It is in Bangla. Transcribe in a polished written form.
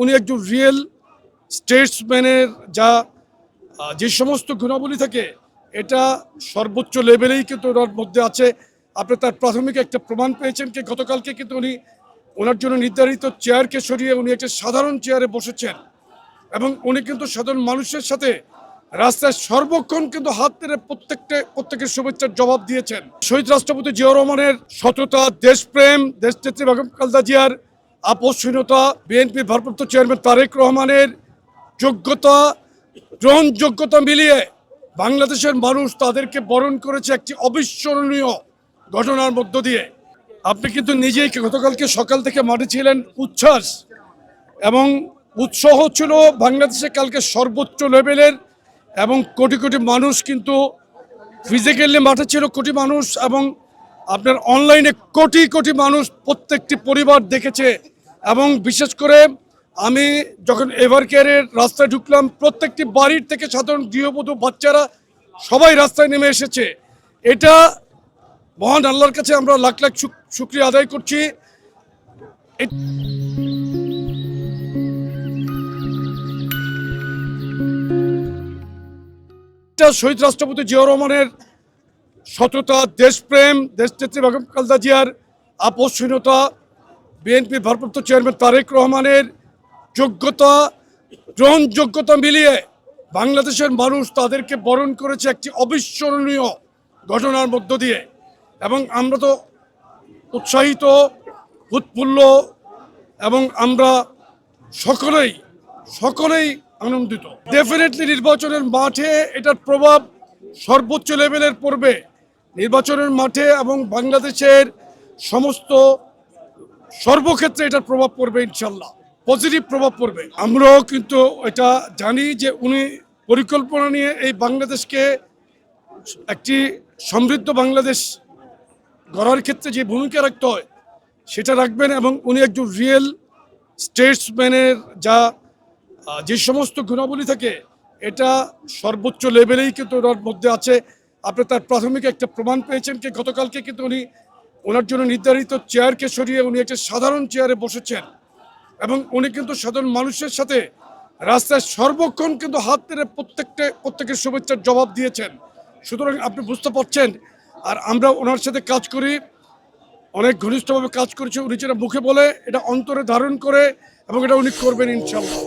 উনি একজন রিয়েল স্টেটসম্যানের যে সমস্ত গুণাবলী থাকে এটা সর্বোচ্চ লেভেলেই কিন্তু ওনার মধ্যে আছে। আপনি তার প্রাথমিক একটা প্রমাণ পেয়েছেন কি গতকালকে কিন্তু উনি ওনার জন্য নির্ধারিত চেয়ারকে সরিয়ে উনি একটা সাধারণ চেয়ারে বসেছেন এবং উনি কিন্তু সাধারণ মানুষের সাথে রাস্তায় সর্বক্ষণ কিন্তু হাত নেড়ে প্রত্যেকের শুভেচ্ছার জবাব দিয়েছেন। শহীদ রাষ্ট্রপতি জিয়াউর রহমানের সততা, দেশপ্রেম, দেশনেত্রী বেগম খালেদা জিয়ার আপোষহীনতা, বিএনপির ভারপ্রাপ্ত চেয়ারম্যান তারেক রহমানের যোগ্যতা, গ্রহণযোগ্যতা মিলিয়ে বাংলাদেশের মানুষ তাদেরকে বরণ করেছে একটি অবিস্মরণীয় ঘটনার মধ্য দিয়ে। আপনি কিন্তু নিজেই গতকালকে সকাল থেকে মাঠে ছিলেন, উচ্ছ্বাস এবং উৎসাহ ছিল বাংলাদেশে কালকে সর্বোচ্চ লেভেলের এবং কোটি কোটি মানুষ কিন্তু ফিজিক্যালি মাঠে ছিল কোটি মানুষ এবং আপনার অনলাইনে কোটি কোটি মানুষ প্রত্যেকটি পরিবার দেখেছে। এবং বিশেষ করে আমি যখন এভার কেয়ারের রাস্তায় ঢুকলাম প্রত্যেকটি বাড়ির থেকে সাধারণ গৃহবধূ বাচ্চারা সবাই রাস্তায় নেমে এসেছে। এটা মহান আল্লাহর কাছে আমরা লাখ লাখ শুকরিয়া আদায় করছি। শহীদ রাষ্ট্রপতি জিয়াউর রহমানের সততা, দেশপ্রেম, দেশনেত্রী বেগম খালেদা জিয়ার আপোষহীনতা, বিএনপির ভারপ্রাপ্ত চেয়ারম্যান তারেক রহমানের যোগ্যতা, গ্রহণযোগ্যতা মিলিয়ে বাংলাদেশের মানুষ তাদেরকে বরণ করেছে একটি অবিস্মরণীয় ঘটনার মধ্য দিয়ে এবং আমরা তো উৎসাহিত, উৎফুল্ল এবং আমরা সকলেই আনন্দিত। ডেফিনেটলি নির্বাচনের মাঠে এটার প্রভাব সর্বোচ্চ লেভেলের পড়বে। নির্বাচনের মাঠে এবং বাংলাদেশের সমস্ত সর্বক্ষেত্রে এটার প্রভাব পড়বে, ইনশাল্লাহ পজিটিভ প্রভাব পড়বে। আমরাও কিন্তু এটা জানি যে উনি পরিকল্পনা নিয়ে এই বাংলাদেশকে একটি সমৃদ্ধ বাংলাদেশ গড়ার ক্ষেত্রে যে ভূমিকা রাখতে হয় সেটা রাখবেন এবং উনি একজন রিয়েল স্টেটসম্যানের যে সমস্ত গুণাবলী থাকে এটা সর্বোচ্চ লেভেলেই কিন্তু ওনার মধ্যে আছে। আপনি তার প্রাথমিক একটা প্রমাণ পেয়েছেন কি গতকালকে কিন্তু উনি ওনার জন্য নির্ধারিত চেয়ারকে সরিয়ে উনি একটা সাধারণ চেয়ারে বসেছেন এবং উনি কিন্তু সাধারণ মানুষের সাথে রাস্তায় সর্বক্ষণ কিন্তু হাত নেড়ে প্রত্যেকের শুভেচ্ছার জবাব দিয়েছেন। সুতরাং আপনি বুঝতে পারছেন। আর আমরা ওনার সাথে কাজ করি, অনেক ঘনিষ্ঠভাবে কাজ করেছি। উনি যেটা মুখে বলে এটা অন্তরে ধারণ করে এবং এটা উনি করবেন ইনশাল্লাহ।